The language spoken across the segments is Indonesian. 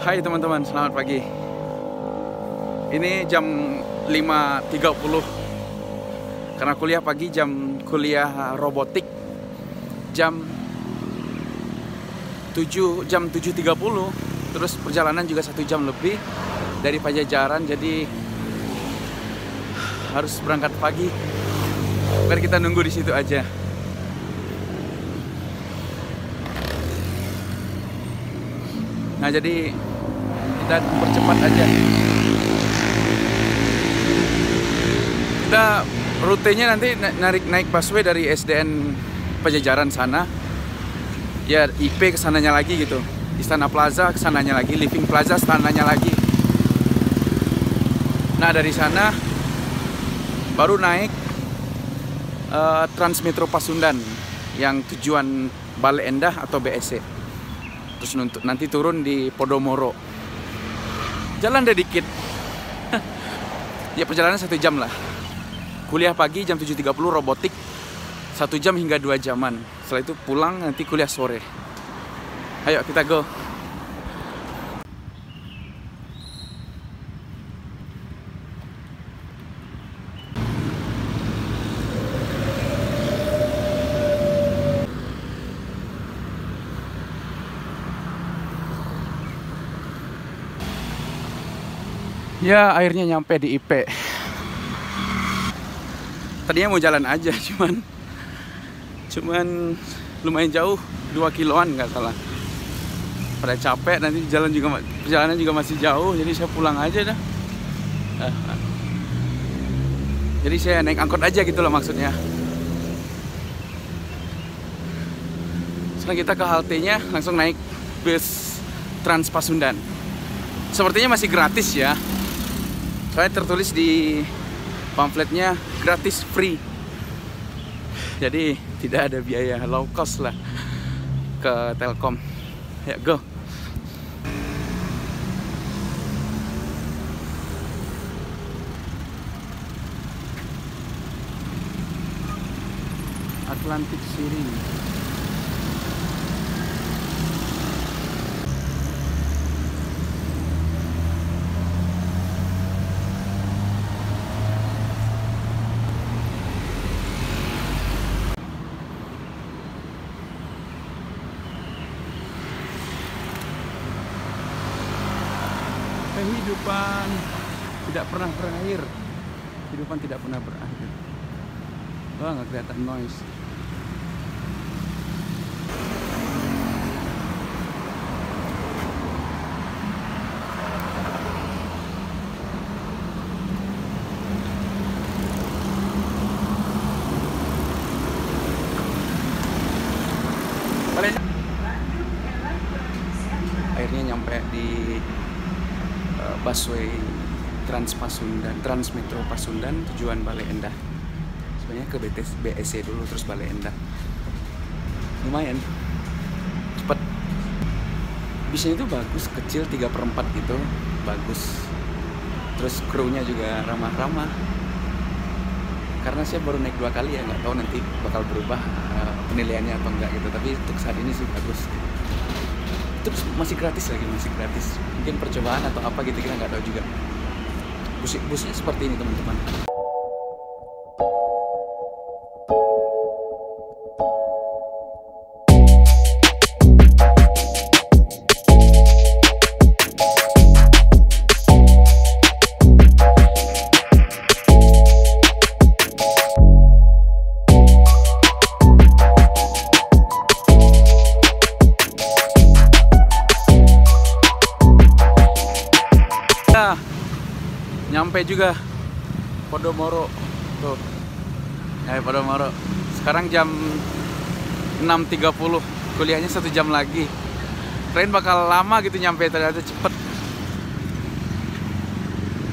Hai teman-teman, selamat pagi. Ini jam 5.30. Karena kuliah pagi, kuliah robotik jam 7.30. Terus perjalanan juga 1 jam lebih dari Pajajaran, jadi harus berangkat pagi. Biar kita nunggu di situ aja. Nah, jadi kita percepat aja. Kita rutenya nanti naik busway dari SDN Pajajaran sana. Ya, IP kesananya lagi gitu. Istana Plaza kesananya lagi, Living Plaza kesananya lagi. Nah, dari sana baru naik Transmetro Pasundan yang tujuan Bale Endah atau BSC. Terus nanti turun di Podomoro. Jalan deh dikit. Ya, perjalanan 1 jam lah. Kuliah pagi jam 7.30 robotik 1 jam hingga 2 jaman. Setelah itu pulang, nanti kuliah sore. Ayo kita go. Ya, akhirnya nyampe di IP. Tadinya mau jalan aja, cuman lumayan jauh, 2 kiloan nggak salah. Pada capek, nanti perjalanan juga masih jauh, jadi saya pulang aja dah. Jadi saya naik angkot aja gitu loh maksudnya. Sekarang kita ke haltenya, langsung naik bus Trans Pasundan. Sepertinya masih gratis ya. Soalnya tertulis di pamfletnya gratis free. Jadi tidak ada biaya, low cost lah ke Telkom. Ya, go. Atlantic City. Kehidupan tidak pernah berakhir. Kehidupan tidak pernah berakhir. Wah, nggak kelihatan noise. Akhirnya nyampe di busway Transmetro Pasundan tujuan Bale Endah. Sebenarnya ke BSC dulu terus Bale Endah. Lumayan cepet. Bisnya itu bagus, kecil 3/4 gitu, bagus. Terus krunya juga ramah-ramah. Karena saya baru naik 2 kali ya, nggak tahu nanti bakal berubah penilaiannya atau enggak gitu. Tapi untuk saat ini sih bagus. Terus masih gratis lagi, mungkin percobaan atau apa gitu, kita nggak tahu juga. Busnya seperti ini teman-teman. Nyampe juga Podomoro tuh. Podomoro. Sekarang jam 6.30. Kuliahnya 1 jam lagi. Kirain bakal lama gitu nyampe, ternyata cepet.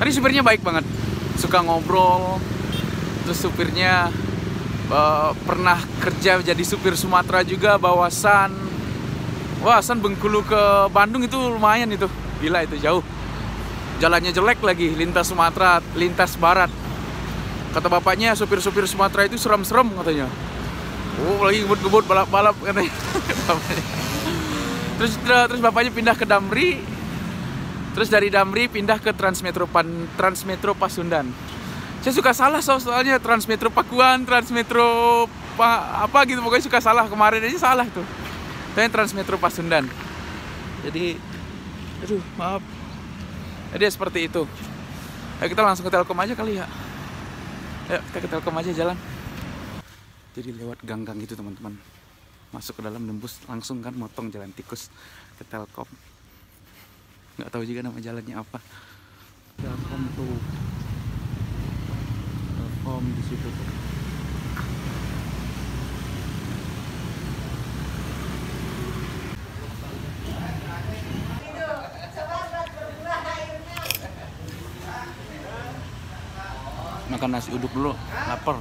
Tadi supirnya baik banget, suka ngobrol. Terus supirnya pernah kerja jadi supir Sumatera juga, bawa San Bengkulu ke Bandung itu lumayan itu. Gila itu jauh. Jalannya jelek lagi, lintas Sumatera, lintas barat. Kata bapaknya, supir-supir Sumatera itu serem-serem katanya. Oh, lagi ngebut-ngebut, balap-balap katanya. Terus bapaknya pindah ke Damri, Terus dari Damri pindah ke Transmetro Pasundan. Saya suka salah soalnya Transmetro Pakuan, Transmetro apa gitu, pokoknya suka salah. Kemarin aja salah tuh. Tapi Transmetro Pasundan. Jadi aduh, maaf. Jadi seperti itu. Ayo kita langsung ke Telkom aja kali ya. Ayo kita ke Telkom aja jalan. Jadi lewat gang-gang gitu teman-teman. Masuk ke dalam, nembus langsung kan, motong jalan tikus ke Telkom. Nggak tahu juga nama jalannya apa. Telkom tuh. Telkom di situ tuh. Makan nasi uduk dulu, lapar.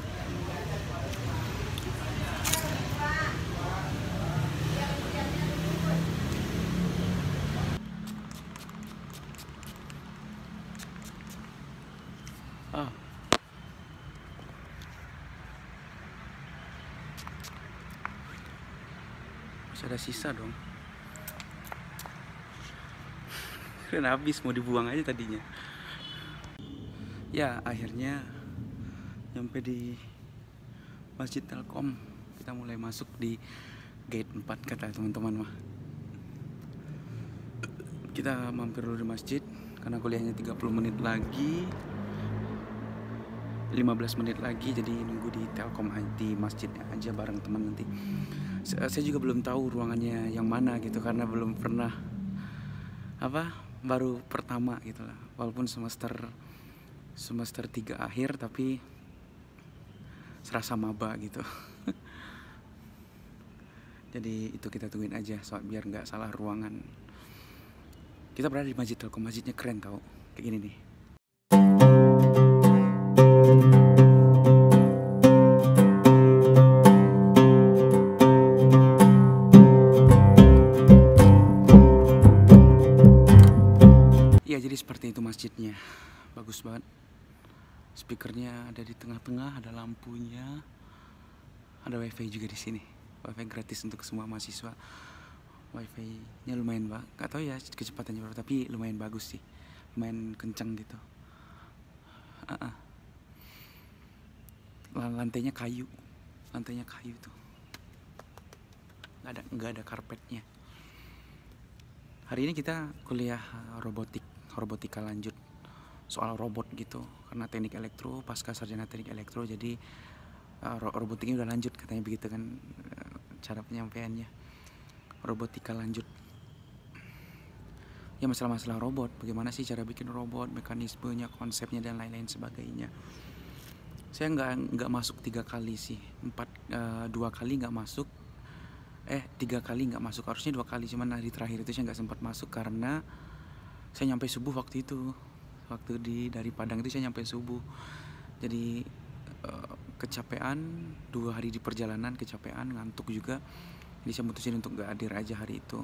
Masih ada sisa dong. Keren habis, mau dibuang aja tadinya. Ya, akhirnya nyampe di Masjid Telkom. Kita mulai masuk di gate 4 kata teman-teman mah. Kita mampir dulu di masjid karena kuliahnya 30 menit lagi. 15 menit lagi, jadi nunggu di Telkom di masjidnya aja bareng teman nanti. Saya juga belum tahu ruangannya yang mana gitu karena belum pernah baru pertama gitu lah. Walaupun semester 3 akhir tapi serasa maba gitu. Jadi itu kita tungguin aja soal biar nggak salah ruangan. Kita berada di Masjid Telkom, masjidnya keren tau, kayak gini nih. Ya jadi seperti itu masjidnya, bagus banget. Speakernya ada di tengah-tengah, ada lampunya, ada wifi juga di sini. Wifi gratis untuk semua mahasiswa. Wifi-nya lumayan banget, gak tau ya kecepatannya berapa, tapi lumayan bagus sih, lumayan kencang gitu. Lantainya kayu tuh, nggak ada karpetnya. Hari ini kita kuliah robotika lanjut, soal robot gitu, karena teknik elektro, pasca sarjana teknik elektro, jadi robotiknya udah lanjut katanya begitu kan, cara penyampaiannya. Robotika lanjut ya, masalah-masalah robot, bagaimana sih cara bikin robot, mekanismenya, konsepnya dan lain-lain sebagainya. Saya nggak masuk 3 kali sih, 2 kali nggak masuk, 3 kali nggak masuk, harusnya 2 kali, cuman hari terakhir itu saya nggak sempat masuk karena saya nyampe subuh waktu itu. Dari Padang itu saya nyampe subuh, jadi kecapean, 2 hari di perjalanan, kecapean, ngantuk juga. Jadi saya mutusin untuk nggak hadir aja hari itu.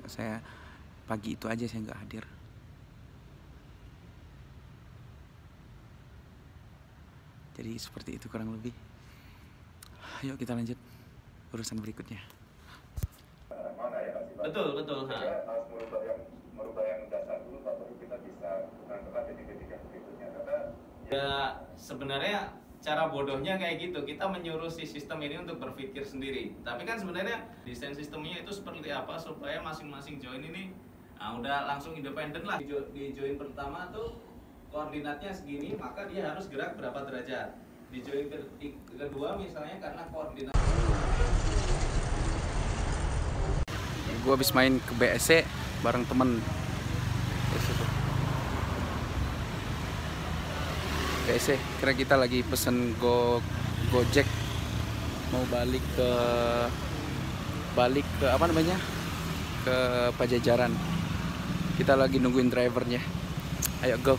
Saya pagi itu aja saya nggak hadir. Jadi seperti itu kurang lebih. Ayo kita lanjut urusan berikutnya. Betul. Merubah yang dasar dulu baru kita bisa menentukan titik-titik berikutnya. Ya sebenarnya cara bodohnya kayak gitu, kita menyuruh si sistem ini untuk berpikir sendiri. Tapi kan sebenarnya desain sistemnya itu seperti apa supaya masing-masing join ini udah langsung independen lah. Di join pertama tuh koordinatnya segini, maka dia harus gerak berapa derajat. Di join kedua misalnya karena koordinat. Gue habis main ke BSC bareng temen. BSC, kira kita lagi pesen Gojek mau balik ke apa namanya, ke Pajajaran. Kita lagi nungguin drivernya. Ayo go.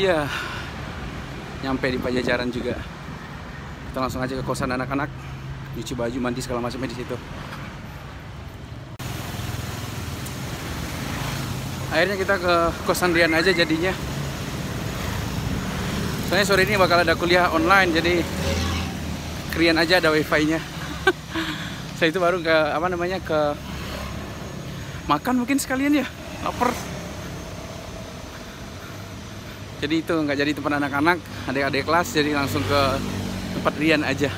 Iya, nyampe di Pajajaran juga. Kita langsung aja ke kosan anak-anak, nyuci baju, mandi segala macamnya di situ. Akhirnya kita ke kosan Rian aja jadinya. Soalnya sore ini bakal ada kuliah online, jadi ke Rian aja ada wifi-nya. Saya itu baru ke ke makan mungkin sekalian ya, lapar. Jadi itu nggak jadi tempat anak-anak, adik-adik kelas, jadi langsung ke tempat Rian aja.